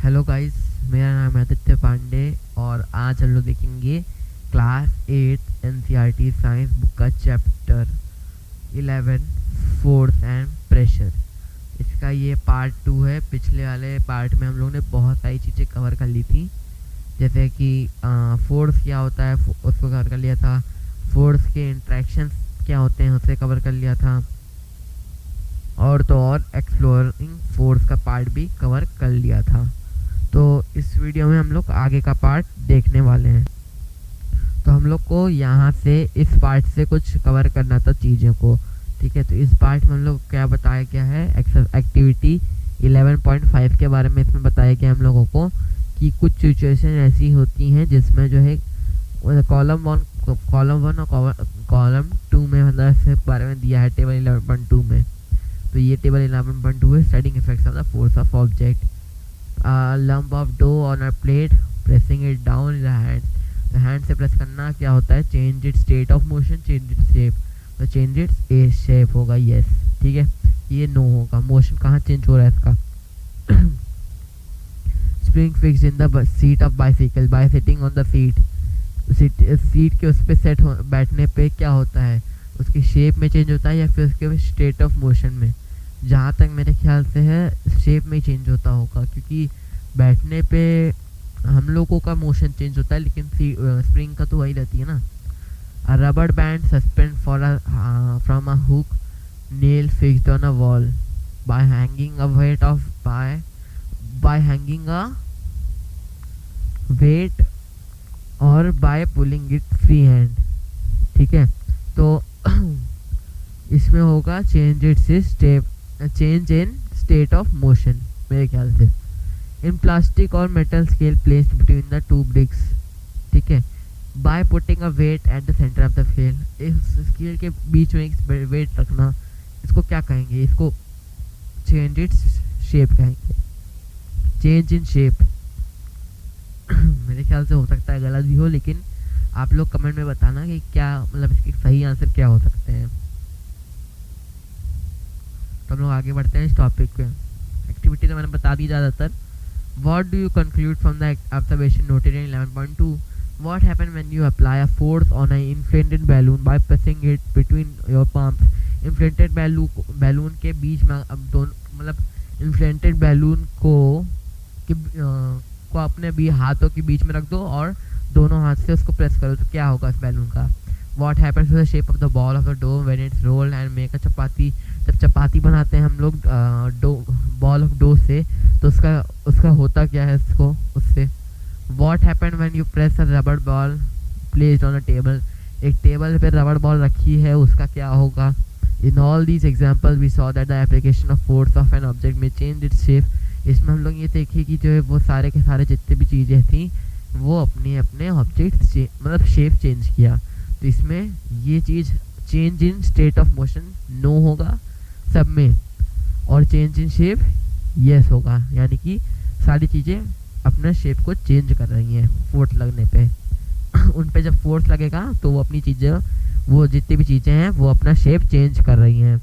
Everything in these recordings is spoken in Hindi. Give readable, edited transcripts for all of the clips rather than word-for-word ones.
हेलो गाइस, मेरा नाम है आदित्य पांडे और आज हम लोग देखेंगे क्लास 8 एनसीईआरटी साइंस बुक का चैप्टर 11 फोर्स एंड प्रेशर। इसका ये पार्ट 2 है। पिछले वाले पार्ट में हम लोग ने बहुत सारी चीज़ें कवर कर ली थी, जैसे कि फोर्स क्या होता है उसको कवर कर लिया था, फोर्स के इंट्रैक्शंस क्या होते हैं उसे कवर कर लिया था, और तो और एक्सप्लोरिंग फोर्स का पार्ट भी कवर कर लिया था। तो इस वीडियो में हम लोग आगे का पार्ट देखने वाले हैं। तो हम लोग को यहाँ से इस पार्ट से कुछ कवर करना था चीज़ों को, ठीक है। तो इस पार्ट में हम लोग क्या बताया गया है, एक्टिविटी 11.5 के बारे में इसमें बताया गया हम लोगों को कि कुछ सिचुएशन ऐसी होती हैं जिसमें जो है कॉलम 1 और कॉलम 2 में मतलब इसके बारे में दिया है टेबल 11.2 में। तो ये टेबल 11.2 है, studying effects of the force of object, lump of dough on a plate, pressing it down in the hand. तो हैंड से प्रेस करना क्या होता है, change it state of motion, change it shape. तो चेंज इट ए शेप होगा यस, ठीक है। ये नो होगा, मोशन कहाँ चेंज हो रहा है इसका। Spring fix in the seat of bicycle bye sitting on the seat. Seat के उस पर सेट बैठने पे क्या होता है, उसकी शेप में चेंज होता है या फिर उसके स्टेट ऑफ मोशन में। जहाँ तक मेरे ख्याल से है शेप में चेंज होता होगा, क्योंकि बैठने पे हम लोगों का मोशन चेंज होता है लेकिन स्प्रिंग का तो वही रहती है ना। A rubber band suspend from a hook nail fixed on a wall by hanging a weight of by hanging a weight और by pulling it free hand, ठीक है। तो इसमें होगा change in state of motion मेरे ख्याल से। इन प्लास्टिक और metal scale placed between the two bricks, ठीक है, by putting a weight at the centre of the scale. इस स्केल के बीच में एक वेट रखना, इसको क्या कहेंगे, इसको चेंज इट्स शेप कहेंगे, चेंज इन शेप। मेरे ख्याल से हो सकता है गलत भी हो, लेकिन आप लोग कमेंट में बताना कि क्या मतलब इसके सही आंसर क्या हो सकते हैं। तो हम लोग आगे बढ़ते हैं इस टॉपिक पे। एक्टिविटी तो मैंने बता दी ज़्यादातर। What do you conclude from the observation noted in 11.2? What happen when you apply a force on a inflated balloon by pressing it between your palms. Inflated balloon के बीच में अब दोनों मतलब इन्फ्लेटेड बैलून को अपने भी हाथों के बीच में रख दो और दोनों हाथ से उसको प्रेस करो, तो क्या होगा इस बैलून का। What happens to the shape of the ball of the dough when it's rolled and make a चपाती। जब चपाती बनाते हैं हम लोग बॉल ऑफ डो से, तो उसका होता क्या है इसको उससे। What happened when you press a rubber ball placed on a table? एक टेबल पे रबड़ बॉल रखी है, उसका क्या होगा। In all these examples we saw that the application of force of an object may change its shape। इसमें हम लोग ये देखे कि जो है वो सारे के सारे जितने भी चीज़ें थी वो अपने अपने ऑब्जेक्ट मतलब शेप चेंज किया। तो इसमें ये चीज़ change in state of motion no होगा सब में, और चेंज इन शेप यस होगा, यानी कि सारी चीज़ें अपना शेप को चेंज कर रही हैं फोर्स लगने पे। उन पे जब फोर्स लगेगा तो वो अपनी चीज़ें, वो जितनी भी चीज़ें हैं वो अपना शेप चेंज कर रही हैं।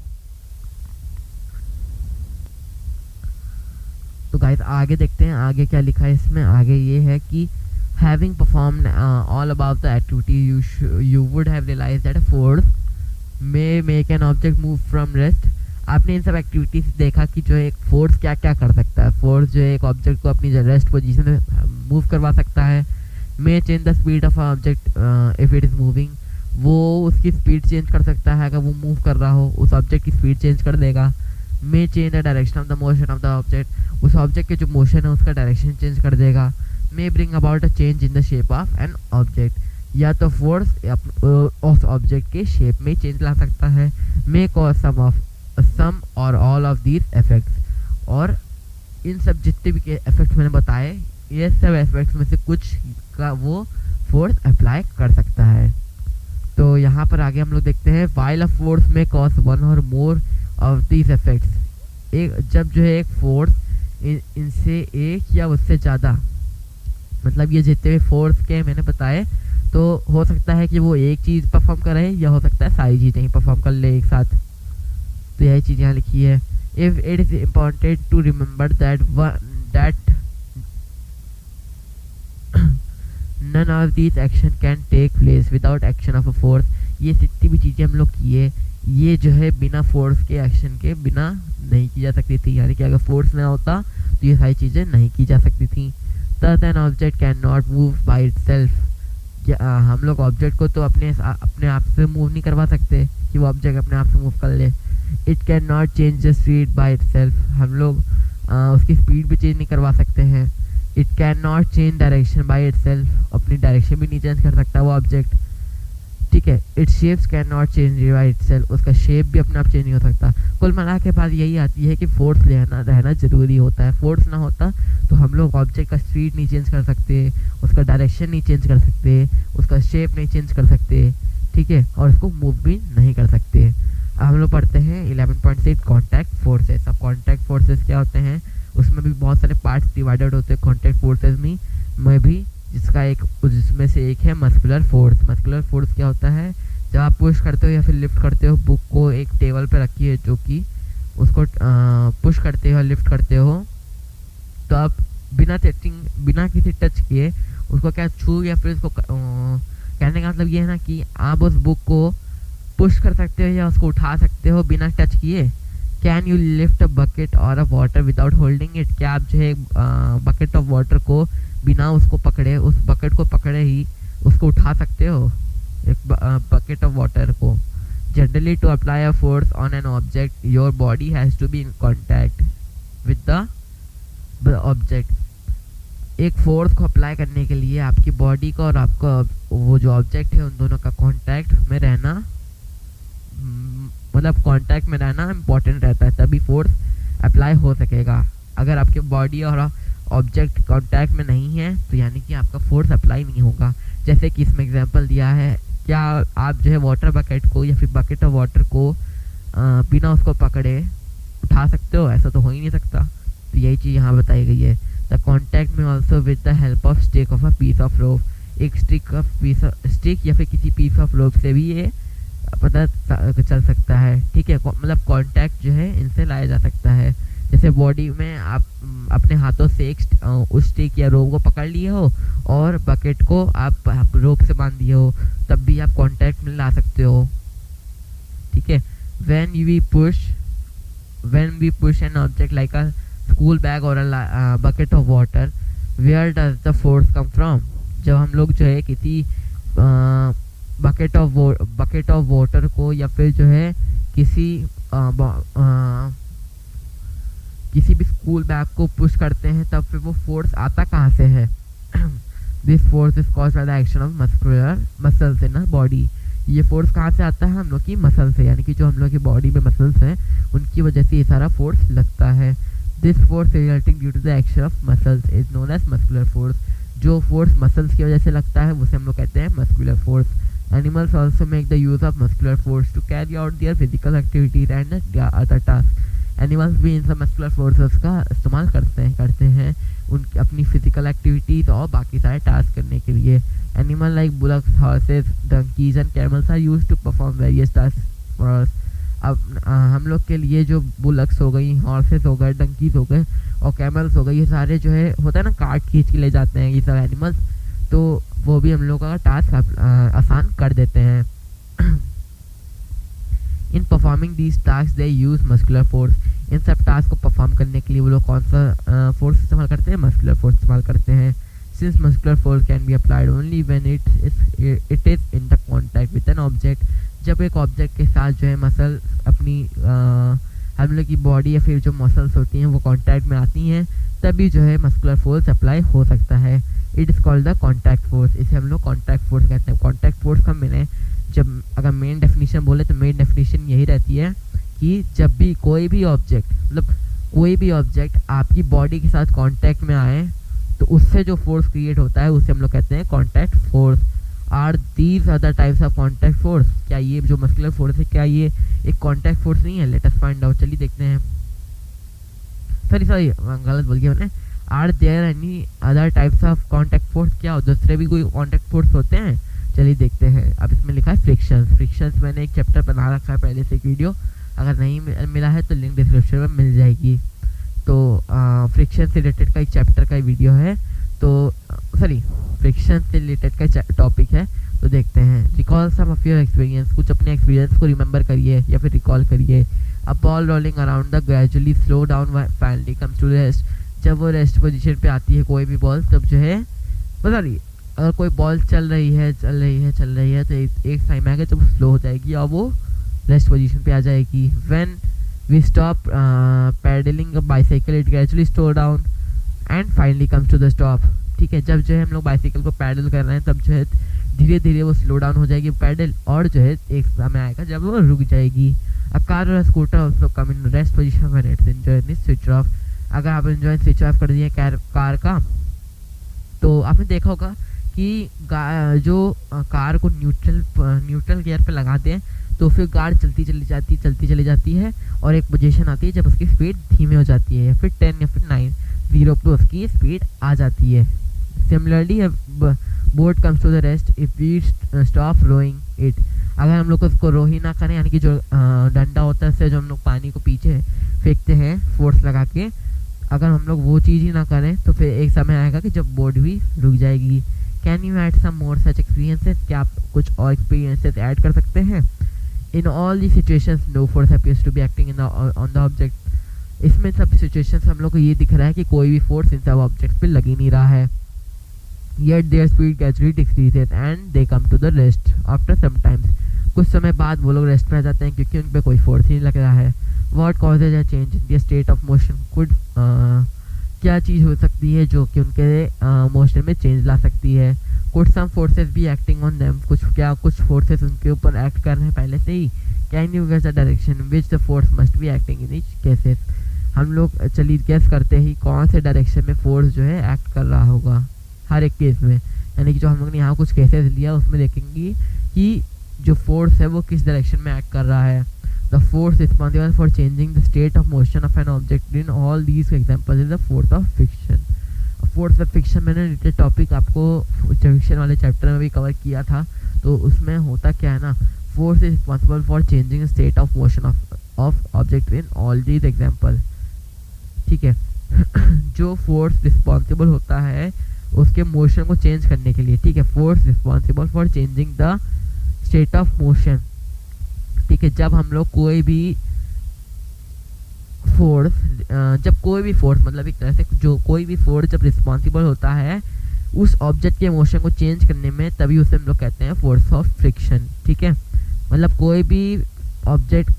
तो गाइस आगे देखते हैं आगे क्या लिखा है इसमें। आगे ये है कि having performed all about the activity you would have realized that a force may make an object move from rest। आपने इन सब एक्टिविटीज देखा कि जो एक फोर्स क्या क्या कर सकता है। फोर्स जो है एक ऑब्जेक्ट को अपनी रेस्ट पोजीशन में मूव करवा सकता है। मे change the speed of object if it is moving, वो उसकी स्पीड चेंज कर सकता है, अगर वो मूव कर रहा हो उस ऑब्जेक्ट की स्पीड चेंज कर देगा। मे change the direction of the motion of the object, उस ऑब्जेक्ट के जो मोशन है उसका डायरेक्शन चेंज कर देगा। may bring about a change in the shape of an object, या तो फोर्स उस ऑब्जेक्ट के शेप में चेंज ला सकता है। may cause some और all of these effects, और इन सब जितने भी इफेक्ट्स मैंने बताए ये सब इफेक्ट्स में से कुछ का वो फोर्स अप्लाई कर सकता है। तो यहाँ पर आगे हम लोग देखते हैं while a force may cause one or more of these effects। जब जो है एक फोर्स इनसे एक या उससे ज़्यादा, मतलब ये जितने भी फोर्स के मैंने बताए, तो हो सकता है कि वो एक चीज़ परफॉर्म करे या हो सकता है सारी चीज़ें ही परफॉर्म कर ले एक साथ। तो यही चीज़ यहाँ लिखी है। If it is important to remember that none of these action can take place without action of a force. ये जितनी भी चीज़ें हम लोग किए ये जो है बिना फोर्स के एक्शन के बिना नहीं की जा सकती थी, यानी कि अगर फोर्स ना होता तो ये सारी चीज़ें नहीं की जा सकती थी। Thus an object can not move by it self. हम लोग ऑब्जेक्ट को तो अपने आप से मूव नहीं करवा सकते कि वो ऑब्जेक्ट अपने आप से मूव कर ले। It can not change the speed by it self. हम लोग उसकी स्पीड भी चेंज नहीं करवा सकते हैं। It can not change direction by it self. अपनी डायरेक्शन भी नहीं चेंज कर सकता वो ऑब्जेक्ट, ठीक है। It shapes can not change by it self. उसका शेप भी अपने आप चेंज नहीं हो सकता। कुल मिला के बाद यही आती है कि फोर्स रहना ज़रूरी होता है। फोर्स ना होता तो हम लोग ऑब्जेक्ट का स्पीड नहीं चेंज कर सकते, उसका डायरेक्शन नहीं चेंज कर सकते, उसका शेप नहीं चेंज कर सकते, ठीक है, और उसको मूव भी नहीं कर सकते। अब हम लोग पढ़ते हैं 11.6 कॉन्टैक्ट फोर्सेस। अब कॉन्टैक्ट फोर्सेस क्या होते हैं, उसमें भी बहुत सारे पार्ट्स डिवाइडेड होते हैं कॉन्टैक्ट फोर्सेस में भी, जिसमें से एक है मस्कुलर फोर्स। मस्कुलर फोर्स क्या होता है, जब आप पुश करते हो या फिर लिफ्ट करते हो बुक को एक टेबल पे रखिए जो कि उसको पुश करते हो लिफ्ट करते हो, तो आप बिना किसी टच किए उसको क्या छू या फिर उसको कहने का मतलब ये है ना कि आप उस बुक को पुश कर सकते हो या उसको उठा सकते हो बिना टच किए। Can you lift a bucket और a water without holding it. क्या आप जो है बकेट ऑफ वाटर को बिना उसको पकड़े, उस बकेट को पकड़े ही उसको उठा सकते हो, एक बकेट ऑफ वाटर को। Generally to apply a force on an object your body has to be in contact with the object. एक फोर्स को अप्लाई करने के लिए आपकी बॉडी का और आपका वो जो ऑब्जेक्ट है उन दोनों का कांटेक्ट में रहना, मतलब कांटेक्ट में रहना इम्पॉर्टेंट रहता है, तभी फोर्स अप्लाई हो सकेगा। अगर आपके बॉडी और ऑब्जेक्ट कांटेक्ट में नहीं है तो यानी कि आपका फोर्स अप्लाई नहीं होगा। जैसे कि इसमें एग्जांपल दिया है, क्या आप जो है वाटर बकेट को या फिर बकेट ऑफ वाटर को बिना उसको पकड़े उठा सकते हो? ऐसा तो हो ही नहीं सकता। तो यही चीज़ यहाँ बताई गई है। द कॉन्टैक्ट में also with the help of stick of a piece of rope. एक स्टिक या फिर किसी पीस ऑफ रोप से भी ये पता चल सकता है, ठीक है। मतलब कांटेक्ट जो है इनसे लाया जा सकता है। जैसे बॉडी में आप अपने हाथों से उस स्टिक या रोप को पकड़ लिए हो और बकेट को आप रोप से बांध दिए हो, तब भी आप कांटेक्ट में ला सकते हो, ठीक है। when we push an object like a school bag or a bucket of water, where does the force come from? जब हम लोग जो है किसी बकेट ऑफ वाटर को या फिर जो है किसी भी स्कूल बैग को पुश करते हैं, तब फिर वो फोर्स आता कहाँ से है? This force is caused by the action of muscles in a body. ये फोर्स कहाँ से आता है? हम लोग की मसल से, यानी कि जो हम लोग की बॉडी में मसल्स हैं उनकी वजह से ये सारा फोर्स लगता है। This force resulting due to the action of muscles is known as muscular force. जो फोर्स मसल्स की वजह से लगता है उसे हम लोग कहते हैं muscular force. Animals also make the use of muscular force to carry out their physical activities and other task. Animals भी इन सब मस्कुलर फोर्सेस का इस्तेमाल करते हैं उनकी अपनी फिजिकल एक्टिविटीज़ और बाकी सारे टास्क करने के लिए। Animal like bullocks, horses, donkeys and camels are used to perform various task for us. अब हम लोग के लिए जो बुलक्स हो गई, हॉर्सेस हो गए, डंकीज हो गए और कैमल्स हो गए, ये सारे जो है होता है ना कार्ट खींच के ले जाते हैं ये सब एनिमल्स, तो वो भी हम लोग का टास्क आसान कर देते हैं। In performing these task they use muscular force. इन सब टास्क को परफॉर्म करने के लिए वो लोग कौन सा फोर्स इस्तेमाल करते हैं? मस्कुलर फोर्स इस्तेमाल करते हैं। Since muscular force can be applied only when it is in the contact with an object. जब एक ऑब्जेक्ट के साथ जो है मसल अपनी हम लोग की बॉडी या फिर जो मसल्स होती हैं वो कॉन्टैक्ट में आती हैं, तभी जो है मस्कुलर फोर्स अप्लाई हो सकता है। It is called the contact force. इसे हम लोग कॉन्टैक्ट फोर्स कहते हैं। कॉन्टैक्ट फोर्स का मैंने जब अगर मेन डेफिनेशन बोले तो मेन डेफिनेशन यही रहती है कि जब भी कोई भी ऑब्जेक्ट आपकी बॉडी के साथ कांटेक्ट में आए तो उससे जो फोर्स क्रिएट होता है उसे हम लोग कहते हैं contact force. Are these other types of contact force. क्या ये जो मस्कुलर फोर्स है क्या ये एक कांटेक्ट फोर्स नहीं है? Let us find out. चलिए देखते हैं। सॉरी गलत बोल गया मैंने। Are there any other types of contact force? क्या दूसरे भी कोई कांटेक्ट फोर्स होते हैं? चलिए देखते हैं। अब इसमें लिखा है फ्रिक्शंस मैंने एक चैप्टर बना रखा है पहले से एक वीडियो, अगर नहीं मिला है तो लिंक डिस्क्रिप्शन में मिल जाएगी। तो फ्रिक्शन से रिलेटेड का एक चैप्टर का वीडियो है। तो फ्रिक्शन से रिलेटेड का टॉपिक है, तो देखते हैं। Recall some of your experience, कुछ अपने एक्सपीरियंस को रिमेंबर करिए या फिर रिकॉल करिए। A ball rolling around the gradually slow down finally comes to rest, जब वो रेस्ट पोजीशन पे आती है कोई भी बॉल, तब जो है बता रही, अगर कोई बॉल चल रही है तो एक टाइम आएगा जब स्लो हो जाएगी और वो रेस्ट पोजीशन पे आ जाएगी। When we stop pedalling a bicycle it gradually slow down and finally comes to the stop. ठीक है, जब जो है हम लोग बाइसाइकिल को पैडल कर रहे हैं तब जो है धीरे धीरे वो स्लो डाउन हो जाएगी पैडल, और जो है एक समय आएगा जब वो रुक जाएगी। अ कार और scooter also come in rest position when it's enjoy switch off. अगर आप एंजॉय स्विच ऑफ कर दिए कार का, तो आपने देखा होगा कि जो कार को न्यूट्रल गियर पे लगाते हैं तो फिर कार चलती चली जाती है और एक पोजीशन आती है जब उसकी स्पीड धीमे हो जाती है, या फिर 10 या फिर 9 0 पे उसकी स्पीड आ जाती है। Similarly boat comes to the rest if we stop rowing it. अगर हम लोग उसको रो ही ना करें, यानी कि जो डंडा होता है उससे जो हम लोग पानी को पीछे फेंकते हैं फोर्स लगा के, अगर हम लोग वो चीज़ ही ना करें तो फिर एक समय आएगा कि जब बोट भी रुक जाएगी। Can you add some more such experiences, क्या आप कुछ और एक्सपीरियंसेस ऐड कर सकते हैं? In all the situations no force appears to be acting in on the object. इसमें सब सिचुएशंस हम लोग को ये दिख रहा है कि कोई भी फोर्स इन सब ऑब्जेक्ट पे लग ही नहीं रहा है। Yet their speed gradually decreases and they come to the rest after some times. कुछ समय बाद वो लोग रेस्ट पे आ जाते हैं क्योंकि उन पे कोई फोर्स ही नहीं लग रहा है। What causes a change in the state of motion could, क्या चीज़ हो सकती है जो कि उनके मोशन में चेंज ला सकती है? Could some forces be acting on them, कुछ फोर्सेस उनके ऊपर एक्ट कर रहे हैं पहले से ही? Can you guess the direction which the force must be acting in each cases. हम लोग चलिए गेस करते ही कौन से डायरेक्शन में फोर्स जो है एक्ट कर रहा होगा हर एक केस में, यानी कि जो हम लोग ने यहाँ कुछ केसेस लिया उसमें देखेंगे कि जो फोर्स है वो किस डायरेक्शन में एक्ट कर रहा है। The force responsible for changing the state of motion of an object in all these examples is the force of friction. Force of friction मैंने रिलेटेड टॉपिक आपको फ्रिक्शन वाले चैप्टर में भी कवर किया था, तो उसमें होता क्या है ना, force is responsible for changing state of motion of object in all these example. ठीक है जो फोर्स रिस्पॉन्सिबल होता है उसके मोशन को चेंज करने के लिए, ठीक है, force responsible for changing the state of motion. ठीक है, जब हम लोग कोई भी फोर्स मतलब एक तरह से जो कोई भी फोर्स जब रिस्पॉन्सिबल होता है उस ऑब्जेक्ट के मोशन को चेंज करने में, तभी उसे हम लोग कहते हैं फोर्स ऑफ फ्रिक्शन। ठीक है, मतलब कोई भी ऑब्जेक्ट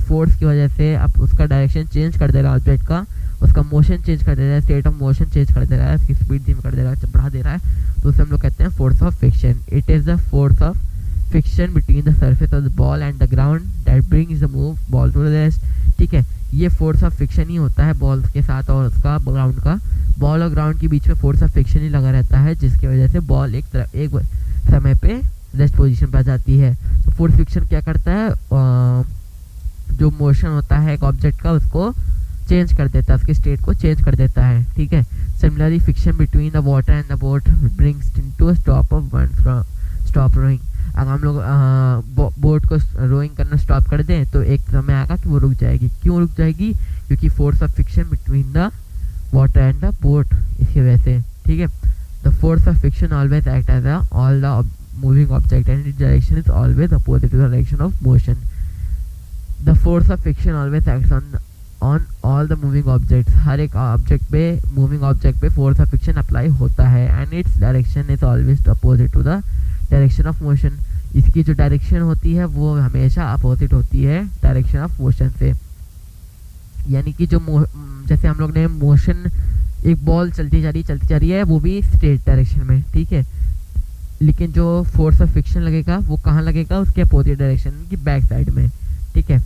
फोर्स की वजह से अब उसका डायरेक्शन चेंज कर दे रहा है, ऑब्जेक्ट का उसका मोशन चेंज कर दे रहा है, स्टेट ऑफ मोशन चेंज कर दे रहा है, उसकी स्पीड धीमी कर दे रहा है, बढ़ा दे रहा है, तो उसे हम लोग कहते हैं force of friction. It is the force of friction between the surface of the ball and the ground that brings the move ball to the rest. ठीक है, ये फोर्स ऑफ फ्रिक्शन ही होता है बॉल के साथ और उसका ग्राउंड का, बॉल और ग्राउंड के बीच में फोर्स ऑफ फ्रिक्शन ही लगा रहता है, जिसकी वजह से बॉल एक समय पे रेस्ट पोजीशन पे आ जाती है। तो फोर्स फ्रिक्शन क्या करता है, जो मोशन होता है एक ऑब्जेक्ट का उसको चेंज कर देता है, उसके स्टेट को चेंज कर देता है। ठीक है, similarly friction between the water and the boat brings to a stop of one stop rowing. अगर हम लोग बोट को रोइंग करना स्टॉप कर दें तो एक समय आएगा कि वो रुक जाएगी। क्यों रुक जाएगी? क्योंकि force of friction between the water and the boat, इसकी वजह से। ठीक है, the force of friction always act as all the moving object and its direction is always opposite to the direction of motion. The force of friction always acts on all the moving objects, हर एक ऑब्जेक्ट पे मूविंग ऑब्जेक्ट पे फोर्स ऑफ फ्रिक्शन अप्लाई होता है and its direction is always opposite to the direction of motion. इसकी जो डायरेक्शन होती है वो हमेशा अपोजिट होती है डायरेक्शन ऑफ मोशन से। यानी कि जो जैसे हम लोग ने मोशन, एक बॉल चलती जा रही है वो भी स्ट्रेट डायरेक्शन में, ठीक है, लेकिन जो फोर्स ऑफ फ्रिक्शन लगेगा वो कहाँ लगेगा, उसके अपोजिट डायरेक्शन की बैक साइड में। ठीक है,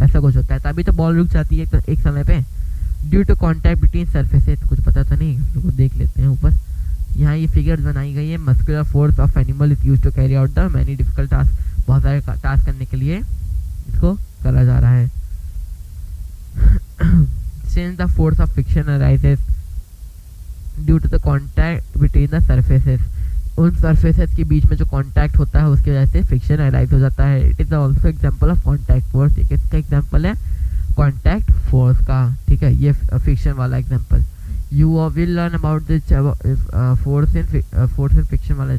ऐसा कुछ होता है, तभी तो बॉल रुक जाती है एक समय पे। Due to contact between surfaces, कुछ पता तो नहीं, उसको देख लेते हैं ऊपर। यहाँ ये फिगर्स बनाई गई है। Muscular force of animal is used to carry out the many difficult task, बहुत सारे टास्क करने के लिए इसको करा जा रहा है। Since the force of friction arises due to the contact between the surfaces, उन सरफेसेस के बीच में जो कॉन्टैक्ट होता है उसकी वजह से फ्रिक्शन अराइज हो जाता है। It is also example of contact force, एक इसका एग्जाम्पल है कॉन्टैक्ट फोर्स का। ठीक है, ये फ्रिक्शन वाला example. You will learn about the force in fiction वाले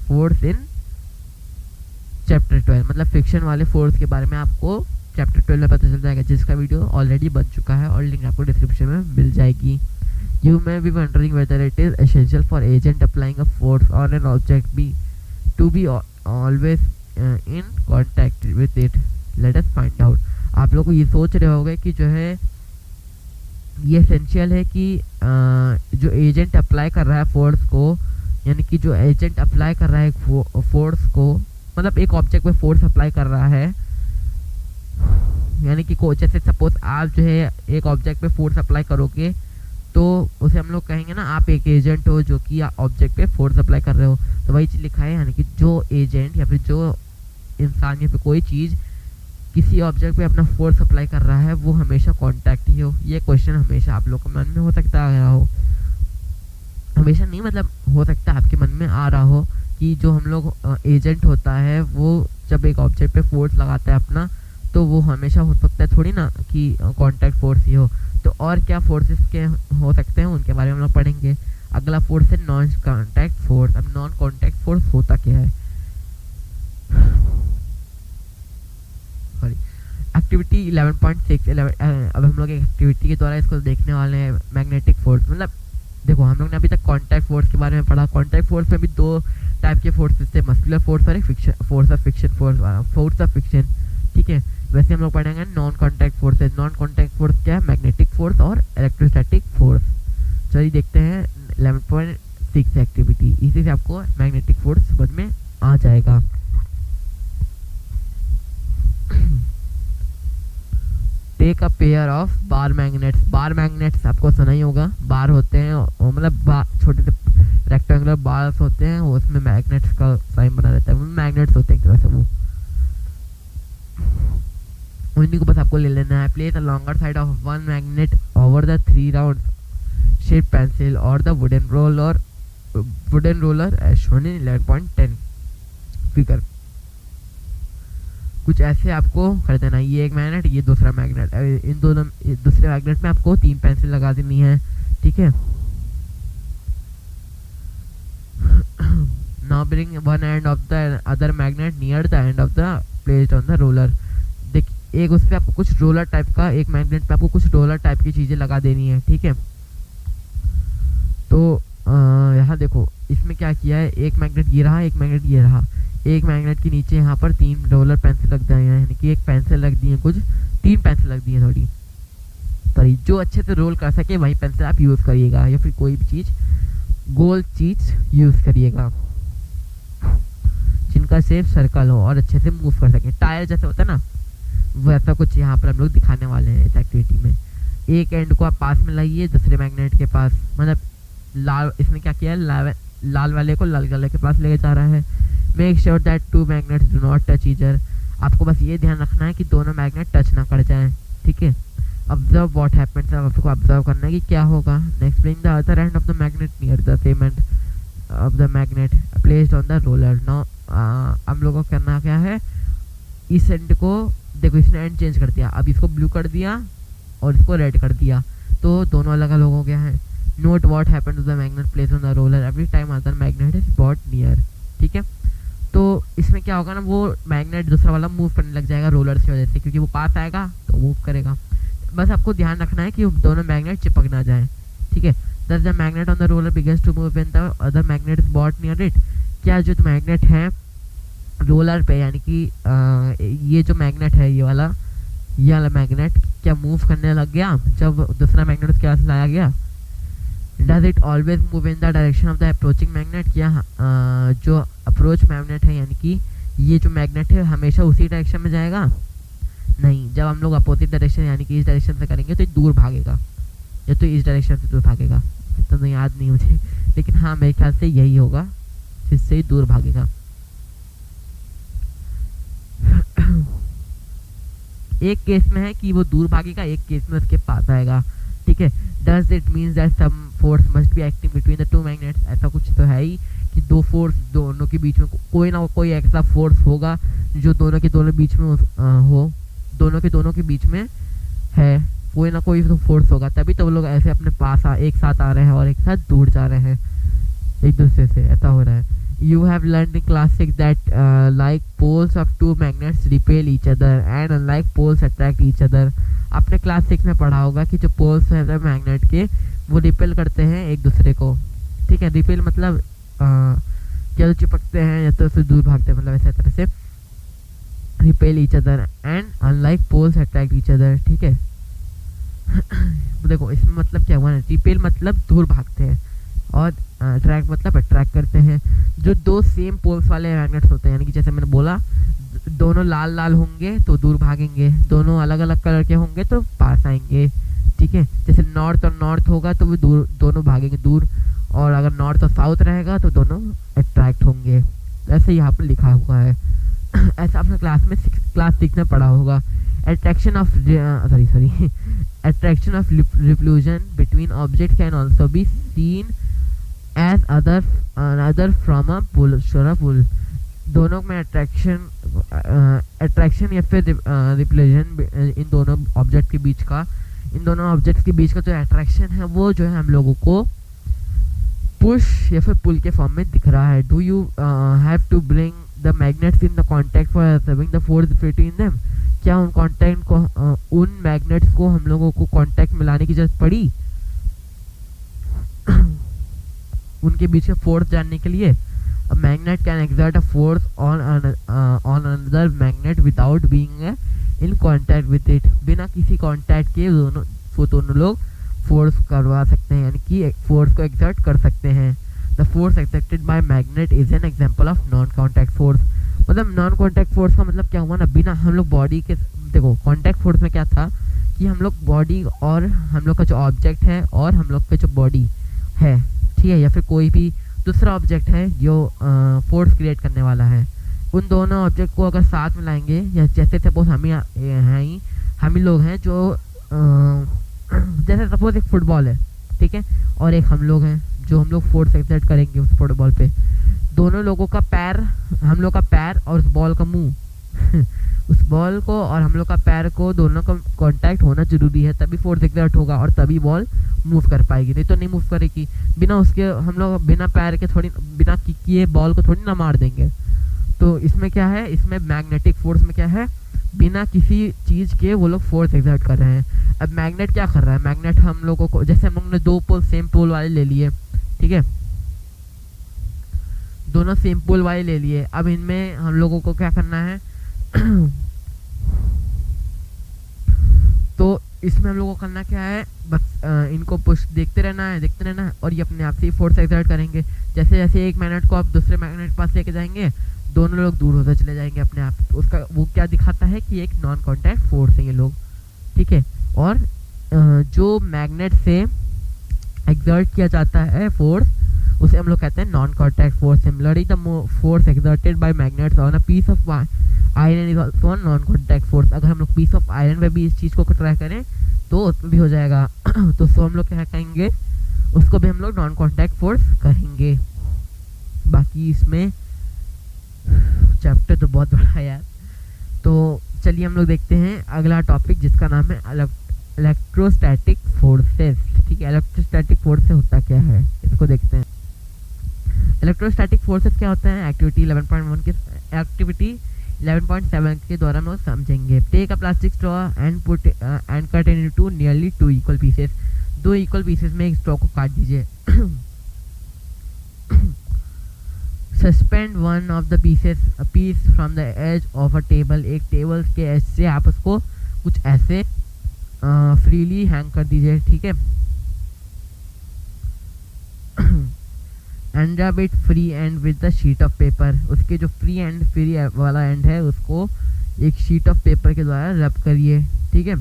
फोर्स इन चैप्टर 12, मतलब फिक्शन वाले फोर्स के बारे में आपको चैप्टर 12 में पता चल जाएगा, जिसका वीडियो ऑलरेडी बन चुका है और लिंक आपको डिस्क्रिप्शन में मिल जाएगी। You may be wondering whether it is essential for agent applying a force on an object be to be always in contact with it, let us find out. आप लोग को ये सोच रहे होंगे कि जो है ये एसेंशियल है कि जो एजेंट अप्लाई कर रहा है फोर्स को, यानी कि जो एजेंट अप्लाई कर रहा है फोर्स को, मतलब एक ऑब्जेक्ट पे फोर्स अप्लाई कर रहा है, यानी कि जैसे सपोज आप जो है एक ऑब्जेक्ट पे फोर्स अप्लाई करोगे तो उसे हम लोग कहेंगे ना आप एक एजेंट हो जो कि ऑब्जेक्ट पे फोर्स अप्लाई कर रहे हो। तो वही चीज़ लिखा है, यानी कि जो एजेंट या फिर जो इंसान या फिर कोई चीज़ किसी ऑब्जेक्ट पे अपना फोर्स अप्लाई कर रहा है वो हमेशा कांटेक्ट ही हो। ये क्वेश्चन हमेशा आप लोग के मन में हो सकता आ रहा हो, हमेशा नहीं मतलब हो सकता आपके मन में आ रहा हो कि जो हम लोग एजेंट होता है वो जब एक ऑब्जेक्ट पे फोर्स लगाता है अपना, तो वो हमेशा हो सकता है थोड़ी ना कि कांटेक्ट फोर्स ही हो। तो और क्या फोर्सेस के हो सकते हैं उनके बारे में हम लोग पढ़ेंगे। अगला फोर्स है नॉन कांटेक्ट फोर्स। अब नॉन कांटेक्ट फोर्स होता क्या है? सॉरी, एक्टिविटी 11.6 अब हम लोग एक एक्टिविटी के द्वारा इसको देखने वाले हैं। मैग्नेटिक फोर्स, मतलब देखो हम लोग ने अभी तक कांटेक्ट फोर्स के बारे में पढ़ा। कांटेक्ट फोर्स में भी दो टाइप के फोर्सेस थे, मस्कुलर फोर्स और एक फोर्स ऑफ फिक्शन, ठीक है। वैसे हम लोग पढ़ेंगे non contact forces. Non contact force क्या है? मैग्नेटिक फोर्स और इलेक्ट्रोस्टैटिक फोर्स। चलिए देखते हैं 11.6 एक्टिविटी, इसी से आपको मैग्नेटिक फोर्स समझ में आ जाएगा। Take a pair of bar magnets. Bar magnets आपको सुना ही होगा, बार होते हैं मतलब छोटे से रेक्टेंगुलर बार्स होते हैं, उसमें मैग्नेट्स का साइन बना रहता है, वो मैग्नेट्स होते हैं एक तरह से। वो उन्हीं को बस आपको ले लेना है। Place the longer side of one magnet over the 3 round shape pencil और the wooden roller as shown in 11.10 figure. कुछ ऐसे आपको कर देना, ये एक मैग्नेट, ये दूसरा मैग्नेट, इन दोनों दूसरे मैग्नेट में आपको 3 पेंसिल लगा देनी है, ठीक है। Now bring one and of the other magnet near the end of the placed on the roller. एक उस पर आपको कुछ रोलर टाइप का, एक मैग्नेट पे आपको कुछ रोलर टाइप की चीज़ें लगा देनी है, ठीक है। तो यहाँ देखो इसमें क्या किया है, एक मैग्नेट ये रहा, एक मैग्नेट ये रहा। एक मैग्नेट के नीचे यहाँ पर 3 रोलर पेंसिल रख दिए हैं, यानी कि एक पेंसिल रख दी है, कुछ 3 पेंसिल रख दी है थोड़ी। तो जो अच्छे से रोल कर सके वही पेंसिल आप यूज़ करिएगा, या फिर कोई भी चीज़ गोल चीज़ यूज़ करिएगा जिनका शेप सर्कल हो और अच्छे से मूव कर सके। टायर जैसे होता है ना, वैसा कुछ यहाँ पर हम लोग दिखाने वाले हैं इस एक्टिविटी में। एक एंड को आप पास में लाइए दूसरे मैग्नेट के पास, मतलब लाल, इसने क्या किया है, लाल वाले को लाल वाले के पास लेके जा रहा है। Make sure that 2 magnets do not touch each other. आपको बस ये ध्यान रखना है कि दोनों मैग्नेट टच ना कर जाएं, ठीक है। ऑब्जर्व व्हाट हैपेंस, आपको ऑब्जर्व करना है कि क्या होगा। Next bring the other and of the magnet near the same and of the magnet placed on the roller. Now हम लोगों को करना क्या है, इस एंड को देखो, इसने एंड चेंज कर दिया, अब इसको ब्लू कर दिया और इसको रेड कर दिया, तो दोनों अलग अलग हो गया है। Note what happened to the magnet placed on the roller every time other magnet is brought near, ठीक है। तो इसमें क्या होगा ना, वो मैग्नेट दूसरा वाला मूव करने लग जाएगा रोलर की वजह से, क्योंकि वो पास आएगा तो मूव करेगा। बस आपको ध्यान रखना है कि दोनों मैग्नेट चिपक ना जाए, ठीक है। Thus the magnet on the roller begins to move when the other magnet is brought near it। क्या जो मैग्नेट है रोलर पे, यानी कि ये जो मैग्नेट है ये वाला मैग्नेट क्या मूव करने लग गया जब दूसरा मैग्नेट उसके पास लाया गया। Does it always move in the direction of the approaching magnet. क्या जो अप्रोच मैग्नेट है, यानी कि ये जो मैग्नेट है हमेशा उसी डायरेक्शन में जाएगा? नहीं, जब हम लोग अपोजिट डायरेक्शन यानी कि इस डायरेक्शन से करेंगे तो दूर भागेगा, या तो इस डायरेक्शन से दूर भागेगा, तो याद नहीं मुझे, लेकिन हाँ मेरे ख्याल से यही होगा, जिससे ही दूर भागेगा। एक केस में है कि वो दूर भागेगा, एक केस में उसके पास आएगा, ठीक है। Does it means that some force must be acting between the 2 magnets. ऐसा कुछ तो है ही कि 2 फोर्स दोनों के बीच में कोई ना कोई ऐसा फोर्स होगा जो दोनों के दोनों बीच में हो, दोनों के बीच में है, कोई ना कोई तो फोर्स होगा, तभी तो वो लोग ऐसे अपने पास एक साथ आ रहे हैं और एक साथ दूर जा रहे हैं एक दूसरे से, ऐसा हो रहा है। You have learned in class 6 that like poles of two magnets repel each other and unlike poles attract each other। आपने क्लास 6 में पढ़ा होगा कि जो पोल्स हैं मैग्नेट के वो रिपेल करते हैं एक दूसरे को, ठीक है। रिपेल मतलब या तो चिपकते हैं या तो उससे दूर भागते हैं, मतलब ऐसा तरह से repel each other and unlike poles attract each other, ठीक है। देखो इसमें मतलब क्या हुआ ना, रिपेल मतलब दूर भागते हैं और अट्रैक्ट मतलब अट्रैक्ट करते हैं। जो दो सेम पोल्स वाले मैग्नेट्स होते हैं, यानी कि जैसे मैंने बोला दोनों लाल लाल होंगे तो दूर भागेंगे, दोनों अलग अलग कलर के होंगे तो पास आएंगे, ठीक है। जैसे नॉर्थ और नॉर्थ होगा तो वो दूर, दोनों भागेंगे दूर, और अगर नॉर्थ और साउथ रहेगा तो दोनों अट्रैक्ट होंगे। ऐसे यहाँ पर लिखा हुआ है। ऐसा आपने क्लास 6 में पढ़ा होगा। attraction of attraction of repulsion between objects can also be seen as other from a pull pull। दोनों में अट्रैक्शन या फिर रिपल्शन इन दोनों ऑब्जेक्ट के बीच का, इन दोनों ऑब्जेक्ट्स के बीच का जो अट्रैक्शन है वो जो है हम लोगों को पुश या फिर पुल के फॉर्म में दिख रहा है। Do you have to bring the magnets in the contact for observing the force between them. क्या उन कॉन्टैक्ट को उन मैग्नेट्स को हम लोगों को कॉन्टैक्ट में लाने की जरूरत पड़ी उनके बीच में फोर्स जानने के लिए। A magnet can exert a force on another magnet without being in contact with it। बिना किसी कांटेक्ट के दोनों लोग फोर्स करवा सकते हैं, यानी कि फोर्स को एक्सर्ट कर सकते हैं। The force exerted bye magnet is an example of non contact force. मतलब नॉन कॉन्टैक्ट फोर्स का मतलब क्या हुआ ना, बिना हम लोग बॉडी के, देखो कॉन्टैक्ट फोर्स में क्या था कि हम लोग बॉडी और हम लोग का जो ऑब्जेक्ट है और हम लोग का जो बॉडी है, ठीक है, या फिर कोई भी दूसरा ऑब्जेक्ट है जो फोर्स क्रिएट करने वाला है, उन दोनों ऑब्जेक्ट को अगर साथ में लाएंगे, या जैसे सपोज हम ही लोग हैं जो जैसे सपोज एक फुटबॉल है, ठीक है, और एक हम लोग हैं जो हम लोग फोर्स एक्सर्ट करेंगे उस फुटबॉल पे। दोनों लोगों का पैर, हम लोग का पैर और उस बॉल का मुंह उस बॉल को और हम लोग का पैर को दोनों का कांटेक्ट होना जरूरी है, तभी फोर्स एक्सर्ट होगा और तभी बॉल मूव कर पाएगी, नहीं तो नहीं मूव करेगी। बिना उसके हम लोग बिना पैर के थोड़ी, बिना किए बॉल को थोड़ी ना मार देंगे। तो इसमें क्या है, इसमें मैग्नेटिक फोर्स में क्या है, बिना किसी चीज़ के वो लोग फोर्स एक्सर्ट कर रहे हैं। अब मैग्नेट क्या कर रहा है, मैग्नेट हम लोगों को, जैसे हम लोगों ने दो पोल सेम पोल वाले ले लिए, ठीक है, दोनों सेम पोल वाले ले लिए। अब इनमें हम लोगों को क्या करना है तो इसमें हम लोगों को करना क्या है, बस इनको पुश देखते रहना है और ये अपने आप से ही फोर्स एक्सर्ट करेंगे। जैसे जैसे एक मैग्नेट को आप दूसरे मैग्नेट के पास लेके जाएंगे, दोनों लोग दूर होते चले जाएंगे अपने आप। उसका वो क्या दिखाता है कि एक नॉन कॉन्टैक्ट फोर्स है ये लोग, ठीक है। और जो मैग्नेट से एक्सर्ट किया जाता है फोर्स, उसे हम लोग कहते हैं non contact force. Similarly the force exerted by magnets on a piece of iron is also non contact force. अगर हम लोग पीस ऑफ आयरन पे भी इस चीज़ को ट्राई करें तो उसमें भी हो जाएगा। तो उसको हम लोग क्या कहेंगे, उसको भी हम लोग नॉन कॉन्टैक्ट फोर्स कहेंगे। बाकी इसमें चैप्टर तो बहुत बड़ा है यार। तो चलिए हम लोग देखते हैं अगला टॉपिक जिसका नाम है इलेक्ट्रोस्टैटिक फोर्सेस, ठीक है। इलेक्ट्रोस्टैटिक फोर्सेस होता क्या है इसको देखते हैं। इलेक्ट्रोस्टैटिक फोर्सेस क्या होता है, एक्टिविटी 11.1 के एक्टिविटी 11.7 के द्वारा हम लोग समझेंगे। Take a plastic straw and put and cut into nearly 2 equal pieces. 2 equal pieces में एक स्ट्रॉ को काट दीजिए। Suspend one of the piece from the edge of a table. एक टेबल के एज से आप उसको कुछ ऐसे फ्रीली हैंग कर दीजिए, ठीक है। And rub it free and with the sheet of paper. उसके जो फ्री वाला एंड है उसको एक शीट ऑफ पेपर के द्वारा रब करिए, ठीक है।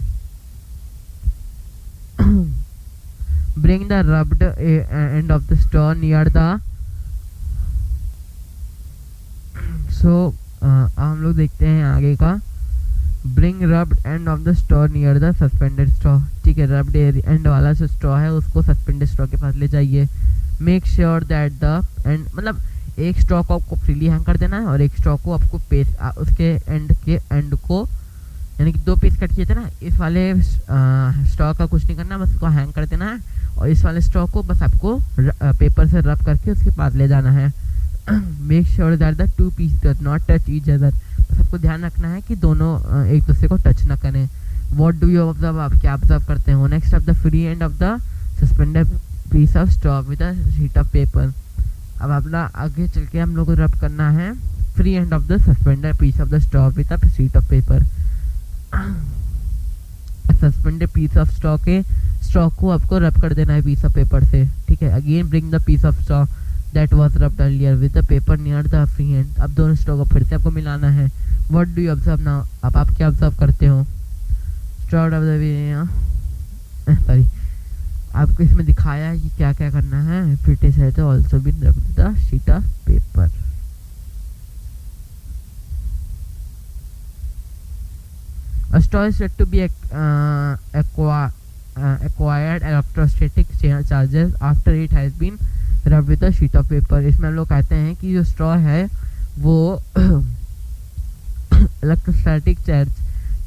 Bring the rubbed and of the straw near the हम लोग देखते हैं आगे का। Bring rubbed and of the straw near the suspended straw, ठीक है। रब्ड एंड वाला जो स्ट्रॉ है उसको सस्पेंडेड स्ट्रॉ के पास ले जाइए। Make sure that the end, मतलब एक स्ट्रॉ को आपको फ्रीली हैंग कर देना है और एक स्ट्रॉ को आपको उसके एंड को यानी कि 2 पीस कट किए थे ना, इस वाले स्ट्रॉ का कुछ नहीं करना, बस उसको हैंग कर देना है, और इस वाले स्ट्रॉ को बस आपको पेपर से रब करके उसके पास ले जाना है। Make sure that the 2 piece does not touch each other, बस आपको ध्यान रखना है कि दोनों एक दूसरे को टच ना करें। व्हाट डू यू ऑब्जर्व, आप क्या ऑब्जर्व करते हो? Next of the free end of the suspended piece of straw with a sheet of paper. अब अपना आगे चल के हम लोग को रब करना है free end of the suspended piece of the straw with a sheet of paper. Suspended piece of straw को आपको रब कर देना है पीस ऑफ पेपर से, ठीक है। Again bring the piece of straw that was rubbed earlier with the paper near the free end. अब दोनों स्ट्रॉ को फिर से आपको मिलाना है। What do you observe now, अब आप क्या ऑब्जर्व करते हो? स्ट्रॉ ऑफ द सॉरी, आपको इसमें दिखाया है कि क्या क्या करना है। फिर इट है तो also been rubbed the sheet of paper. A straw is said to be acquired electrostatic charges after it has been rubbed with a sheet of paper। इसमें हम लोग कहते हैं कि जो स्ट्रॉ है वो इलेक्ट्रोस्टैटिक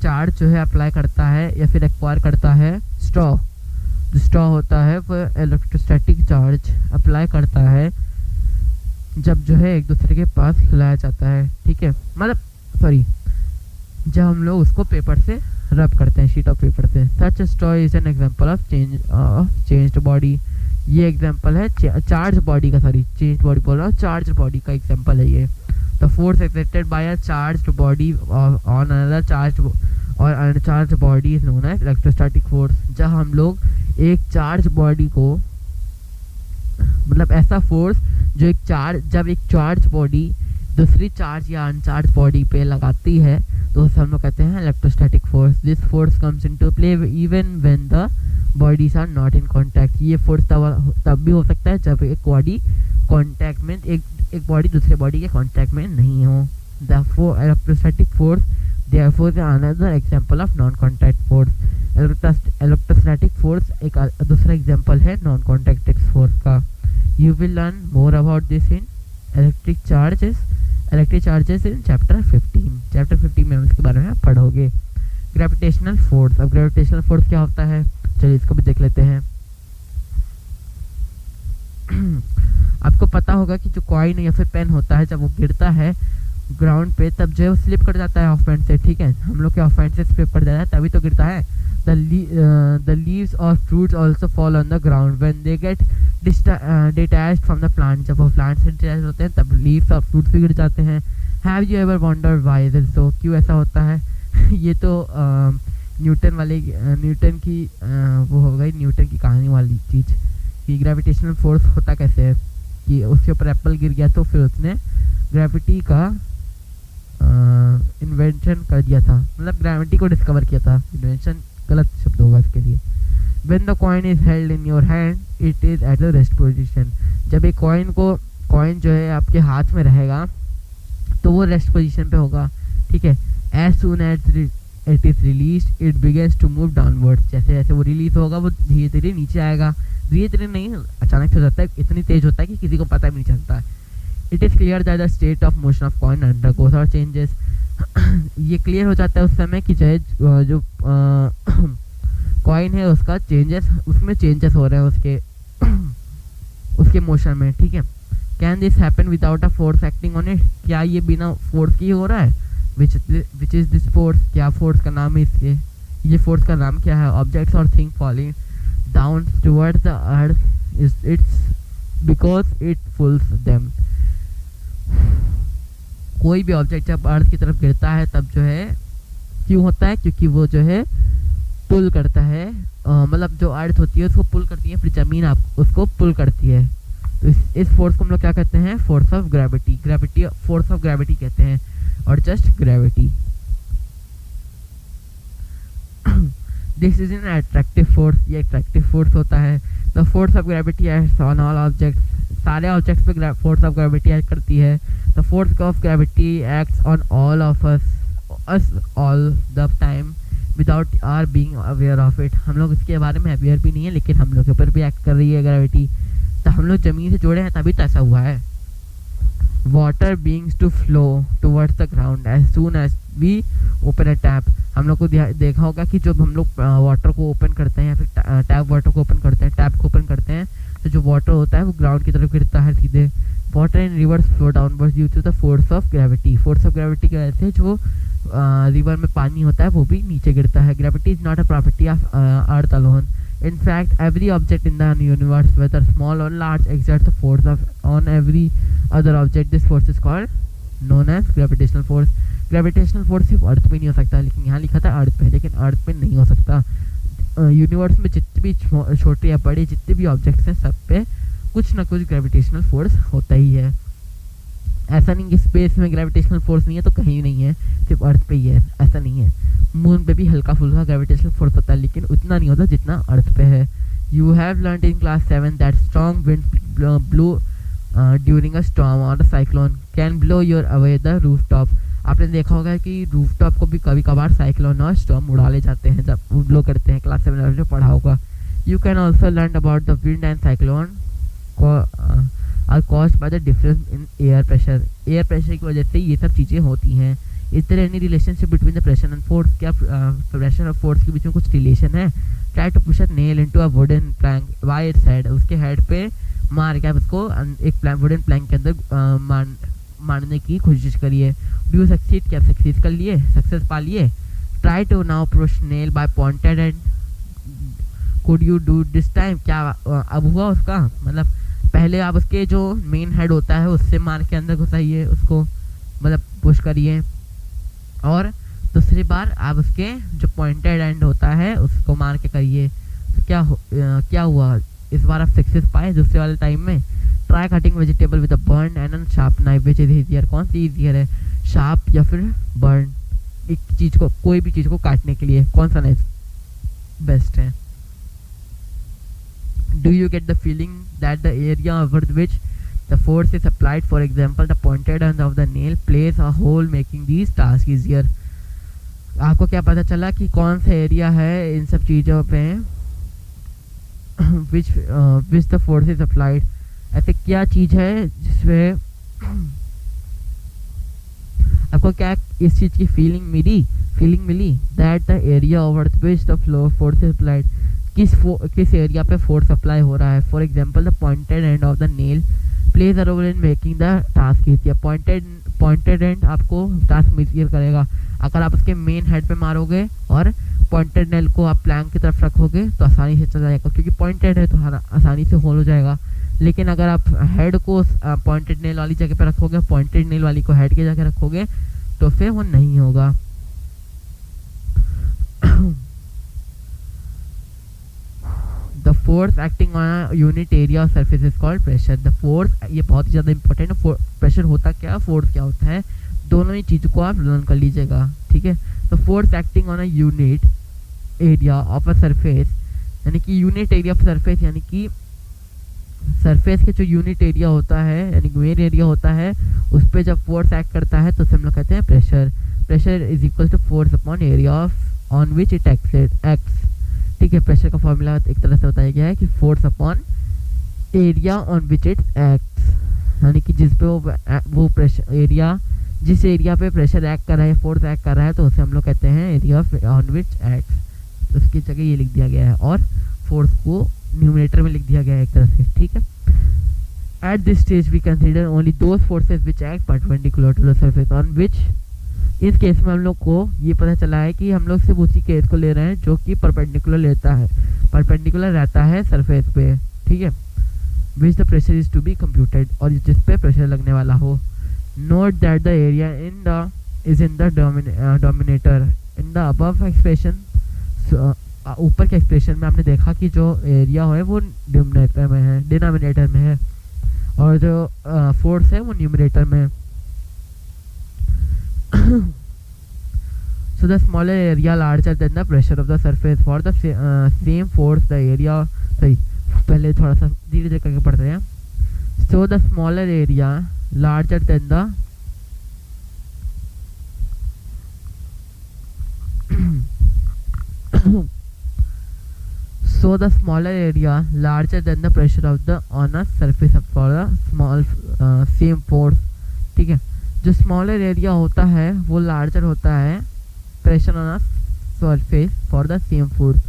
चार्ज जो है अप्लाई करता है या फिर एक्वायर करता है। जो स्ट्रॉ होता है वो इलेक्ट्रोस्टैटिक चार्ज अप्लाई करता है जब जो है एक दूसरे के पास खिलाया जाता है, ठीक है। मतलब सॉरी, जब हम लोग उसको पेपर से रब करते हैं, शीट ऑफ पेपर से। Such straw is an example of changed body. ये एग्जांपल है चार्ज बॉडी का, सॉरी चेंज्ड बॉडी बोल रहा हूँ, चार्ज बॉडी का एग्जांपल है ये। The force exerted by a charged body on another charge और uncharge body is known as electrostatic force. जब हम लोग एक चार्ज बॉडी को, मतलब ऐसा फोर्स जो जब एक चार्ज बॉडी दूसरी चार्ज या अनचार्ज बॉडी पे लगाती है तो उसे हम लोग कहते हैं electrostatic force. This force comes into play even when the bodies are not in contact. ये फोर्स तब भी हो सकता है जब एक बॉडी कांटेक्ट में, एक बॉडी दूसरे बॉडी के कांटेक्ट में नहीं हो। The electrostatic force therefore is another example of non contact force. Electrostatic force एक दूसरा एग्जांपल है नॉन कांटेक्ट फोर्स का। You will learn more about this in electric charges in chapter 15 में हम इसके बारे में पढ़ोगे। Gravitational force. अब ग्रेविटेशनल फोर्स क्या होता है, चलिए इसको भी देख लेते हैं। आपको पता होगा कि जो कॉइन या फिर पेन होता है, जब वो गिरता है ग्राउंड पे तब जो है वो स्लिप कर जाता है ऑफ हैंड से, ठीक है। हम लोग के ऑफ हैंड से स्लिप कर जाता है तभी तो गिरता है। The leaves or fruits also fall on the ground when they get detached from the plant। जब वो प्लांट से डिटैच होते हैं तब लीव्स और फ्रूट्स भी गिर जाते हैं। Have you ever wondered why is it so? क्यों ऐसा होता है? ये तो न्यूटन की वो हो गई, न्यूटन की कहानी वाली चीज़ कि ग्रेविटेशनल फोर्स होता कैसे है, कि उसके ऊपर एप्पल गिर गया तो फिर उसने ग्रेविटी का इन्वेंशन कर दिया था, मतलब ग्रेविटी को डिस्कवर किया था। इन्वेंशन गलत शब्द होगा इसके लिए। When the coin is held in your hand, it is at the rest position। जब एक कॉइन जो है आपके हाथ में रहेगा तो वो रेस्ट पोजीशन पे होगा, ठीक है। As soon as it is released, it begins to move downwards। जैसे जैसे वो रिलीज होगा वो धीरे धीरे नीचे आएगा। धीरे धीरे नहीं, अचानक से हो जाता है, इतनी तेज होता है कि किसी को पता भी नहीं चलता है। It is clear that the state of motion of coin undergoes or changes। ये क्लियर हो जाता है उस समय कि जो कॉइन है उसका उसमें चेंजेस हो रहे हैं उसके मोशन में, ठीक है। Can this happen without a force acting on it? क्या ये बिना फोर्स के ही हो रहा है? Which is this force? क्या फोर्स का नाम है इसके? ये फोर्स का नाम क्या है? ऑब्जेक्ट्स और thing falling down towards the earth it's because it pools them. कोई भी ऑब्जेक्ट जब अर्थ की तरफ गिरता है तब जो है क्यों होता है? क्योंकि वो जो है पुल करता है, मतलब जो अर्थ होती है उसको पुल करती है, फिर जमीन उसको पुल करती है। तो इस फोर्स को हम लोग क्या कहते हैं? Force of gravity force of gravity कहते हैं, और just gravity. This is an attractive force. ये अट्रैक्टिव फोर्स होता है। The force of gravity acts on all objects. सारे ऑब्जेक्ट्स पे फोर्स ऑफ ग्रेविटी एक्ट करती है। The force of gravity acts on all of us all the time without our being aware of it. हम लोग इसके बारे में अवेयर भी नहीं है, लेकिन हम लोग के ऊपर भी एक्ट कर रही है ग्रेविटी। तो हम लोग ज़मीन से जुड़े हैं तभी तो ऐसा हुआ है। Water begins to flow towards the ground as soon as we open a tap. हम लोग को देखा होगा कि जब हम लोग वाटर को ओपन करते हैं या फिर टैप वाटर को ओपन करते हैं, टैप को ओपन करते हैं, तो जो वाटर होता है वो ग्राउंड की तरफ गिरता है सीधे। Water in rivers flow downwards due to the force of gravity. Force of gravity की वजह से जो रिवर में पानी होता है वो भी नीचे गिरता है। Gravity is not a property of earth alone. In fact, every object in the universe, whether small or large, exerts a force on every other object. This force is called known as gravitational force. Gravitational force सिर्फ अर्थ पे नहीं हो सकता, लेकिन यहाँ लिखा था अर्थ पे, लेकिन अर्थ पे नहीं हो सकता। यूनिवर्स में जितने भी छोटे या बड़े जितने भी ऑब्जेक्ट्स हैं, सब पे कुछ ना कुछ ग्रेविटेशनल फोर्स होता ही है। ऐसा नहीं कि स्पेस में ग्रेविटेशनल फोर्स नहीं है तो कहीं नहीं है, सिर्फ अर्थ पे ही है, ऐसा नहीं है। मून पे भी हल्का फुल्का ग्रेविटेशनल फोर्स होता है, लेकिन उतना नहीं होता जितना अर्थ पे है। You have learned in class 7 that strong wind blow during a storm और a cyclone can blow your away the roof top. आपने देखा होगा कि रूफ टॉप को भी कभी कभार साइक्लोन और स्टॉर्म उड़ा ले जाते हैं जब वो ब्लो करते हैं। क्लास 7 में पढ़ा होगा। You can also learn about the wind and cyclone are caused by the difference in air pressure. Air pressure की वजह से ये सब चीज़ें होती हैं। Is there any relationship between the pressure and force? क्या प्रेशर और फोर्स के बीच में कुछ रिलेशन है? Try to push a nail into a wooden plank by its head. उसके हेड पे मार के आप उसको एक वुडन प्लैंक के अंदर मारने की कोशिश करिए। Do you succeed? क्या सक्सेस कर लिए, सक्सेस पा लिए? Try to now push nail by pointed end could you do this time? क्या अब हुआ उसका? मतलब पहले आप उसके जो मेन हेड होता है उससे मार के अंदर घुसाइए उसको, मतलब पुश करिए, और दूसरी बार आप उसके जो पॉइंटेड एंड होता है उसको मार के करिए। तो क्या हुआ? इस बार आप सक्सेस पाए दूसरे वाले टाइम में। Try cutting vegetable with a burn and sharp knife which is easier. कौन सी ईजियर है, शार्प या फिर बर्न? एक चीज़ को, कोई भी चीज़ को काटने के लिए कौन सा नाइफ बेस्ट है? Do you get the feeling that the area over which the force is applied, for example the pointed end of the nail, plays a role making these tasks easier? आपको क्या पता चला कि कौन सा एरिया है इन सब चीज़ों पे which the force is applied? ऐसे क्या चीज़ है जिसमें आपको क्या इस चीज़ की फीलिंग मिली that the area over which the force is applied, किस एरिया पे फोर्स अप्लाई हो रहा है। For example the pointed end of the nail plays a role in making the task easier. Pointed end आपको टास्क ईजियर करेगा। अगर आप उसके मेन हेड पे मारोगे और पॉइंटेड नेल को आप प्लैंक की तरफ रखोगे तो आसानी से चल जाएगा, क्योंकि पॉइंटेड है तो आसानी से होल हो जाएगा। लेकिन अगर आप हेड को पॉइंटेड नेल वाली जगह पे रखोगे, पॉइंटेड नेल वाली को हेड की जगह रखोगे, तो फिर वो नहीं होगा। The force acting on a unit area of surface is called pressure. The force, ये बहुत ही ज़्यादा इंपॉर्टेंट है। प्रेशर होता क्या, फोर्स क्या होता है, दोनों ही चीज़ों को आप लर्न कर लीजिएगा, ठीक है। तो force acting on a unit area of a surface, यानी कि यूनिट एरिया ऑफ सरफेस, यानी कि सरफेस के जो यूनिट एरिया होता है, यानी मेन एरिया होता है, उस पर जब फोर्स एक्ट करता है तो उसे हम लोग कहते हैं pressure. Pressure is equal to force upon area of on which it acts, ठीक है। प्रेशर का फॉर्मूला एक तरह से बताया गया है कि force upon area on which it acts, यानी कि जिस पे वो प्रेशर एरिया, जिस एरिया पे प्रेशर एक्ट कर रहा है, फोर्स एक्ट कर रहा है, तो उसे हम लोग कहते हैं एरिया ऑन विच एक्ट्स। उसकी जगह ये लिख दिया गया है और फोर्स को न्यूमरेटर में लिख दिया गया है एक तरह से, ठीक है। At this stage we consider only those forces which act perpendicular to the surface on which. इस केस में हम लोग को ये पता चला है कि हम लोग सिर्फ उसी केस को ले रहे हैं जो कि परपेंडिकुलर रहता है सरफेस पे, ठीक है। Which the pressure is to be computed, और जिस पे प्रेशर लगने वाला हो। Note that the area is in the denominator in the above expression. ऊपर के एक्सप्रेशन में आपने देखा कि जो एरिया है वो डिनोमिनेटर में है, और जो फोर्स है वो न्यूमरेटर में है। So the smaller area larger than the pressure of the surface. For the same force the area, पहले थोड़ा सा धीरे धीरे करके पढ़ते हैं। So the smaller area larger than the so the smaller area larger than the pressure of the on a surface for a small same force, ठीक है। जो स्मॉलर एरिया होता है वो लार्जर होता है pressure on a surface for the same force.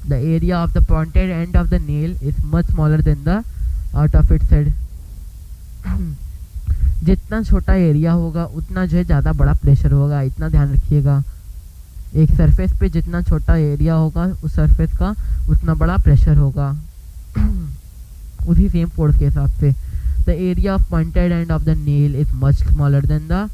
The area of the pointed end of the nail is much smaller than the out of its head. जितना छोटा एरिया होगा उतना जो है ज़्यादा बड़ा प्रेशर होगा, इतना ध्यान रखिएगा। एक सरफेस पे जितना छोटा एरिया होगा उस सरफेस का उतना बड़ा प्रेशर होगा। उसी सेम फोर्स के हिसाब से the area of pointed end of the nail is much smaller than the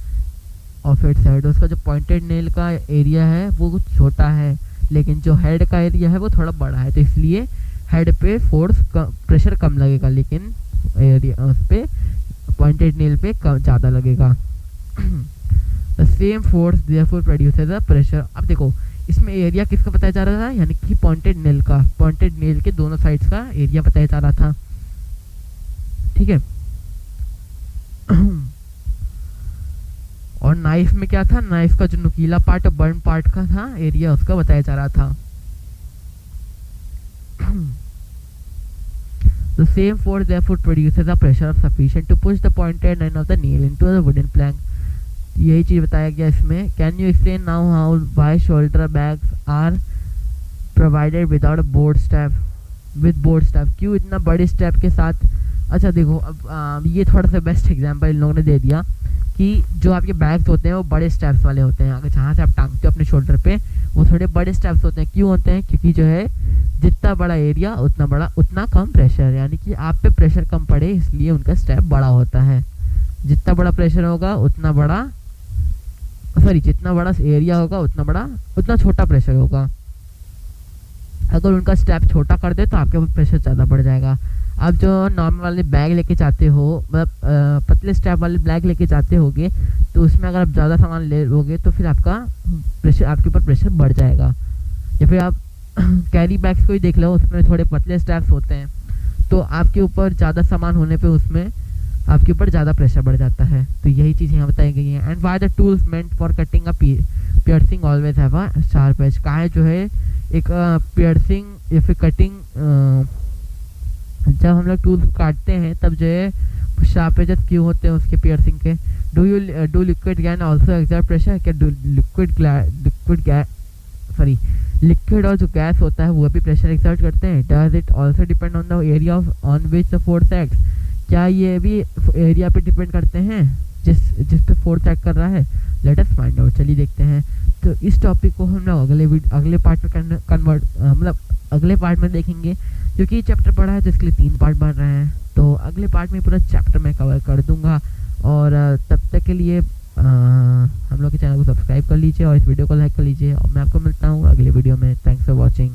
of its head. उसका जो पॉइंटेड नेल का एरिया है वो कुछ छोटा है, लेकिन जो हेड का एरिया है वो थोड़ा बड़ा है, तो इसलिए हेड पे फोर्स प्रेशर कम लगेगा, लेकिन एरिया उस पे पॉइंटेड नेल पे कम ज़्यादा लगेगा। The same force therefore produces a pressure. अब देखो इसमें एरिया किसका बताया जा रहा था, यानी कि पॉइंटेड नेल का, पॉइंटेड नेल के दोनों साइड्स का एरिया बताया जा रहा था, ठीक है। और नाइफ में क्या था, नाइफ का जो नुकीला पार्ट और बर्न पार्ट का था एरिया उसका बताया जा रहा था। The same force therefore produces a pressure sufficient to push the pointed end of the nail into the wooden plank. यही चीज बताया गया इसमें। Can you explain now how why shoulder bags are provided without a board strap? With board strap क्यों इतना बड़े स्ट्रैप के साथ। अच्छा देखो अब ये थोड़ा सा बेस्ट एग्जांपल इन लोगों ने दे दिया कि जो आपके बैग्स होते हैं वो बड़े स्ट्रैप्स वाले होते हैं, अगर जहाँ से आप टांगते हो अपने शोल्डर पे वो थोड़े बड़े स्ट्रैप्स होते हैं। क्यों होते हैं, क्योंकि जो है जितना बड़ा एरिया उतना कम प्रेशर, यानी कि आप पे प्रेशर कम पड़े इसलिए उनका स्ट्रैप बड़ा होता है। जितना बड़ा प्रेशर होगा उतना बड़ा जितना बड़ा एरिया होगा उतना छोटा प्रेशर होगा। अगर उनका स्ट्रैप छोटा कर दे तो आपके ऊपर प्रेशर ज़्यादा बढ़ जाएगा। आप जो नॉर्मल वाले बैग लेके जाते हो, मतलब पतले स्ट्रैप वाले बैग लेके जाते होगे, तो उसमें अगर आप ज़्यादा सामान ले लोगे तो फिर आपका प्रेशर आपके ऊपर प्रेशर बढ़ जाएगा। या फिर आप कैरी बैग्स को ही देख लो, उसमें थोड़े पतले स्ट्रैप्स होते हैं, तो आपके ऊपर ज़्यादा सामान होने पे उसमें आपके ऊपर ज़्यादा प्रेशर बढ़ जाता है। तो यही चीज़ यहाँ बताई गई है। And why the tools meant for cutting a piercing always have a sharp edge. कहाँ है जो है एक पियर्सिंग या फिर कटिंग, जब हम लोग टूल्स काटते हैं तब जो है शार्प एजेस क्यों होते हैं उसके पियर्सिंग के। Do liquid can also exert pressure. क्या लिक्विड और जो गैस होता है वो भी प्रेशर एक्सर्ट करते हैं। Does it also depend on the area on which the force acts. क्या ये भी एरिया पे डिपेंड करते हैं जिस पे फोर्स एक्ट कर रहा है। लेट अस फाइंड आउट, चलिए देखते हैं। तो इस टॉपिक को हम लोग अगले पार्ट में अगले पार्ट में देखेंगे, क्योंकि चैप्टर पढ़ा है तो इसके लिए 3 पार्ट बन रहे हैं। तो अगले पार्ट में पूरा चैप्टर मैं कवर कर दूंगा। और तब तक के लिए हम लोग के चैनल को सब्सक्राइब कर लीजिए और इस वीडियो को लाइक कर लीजिए। और मैं आपको मिलता हूँ अगले वीडियो में। Thanks for watching.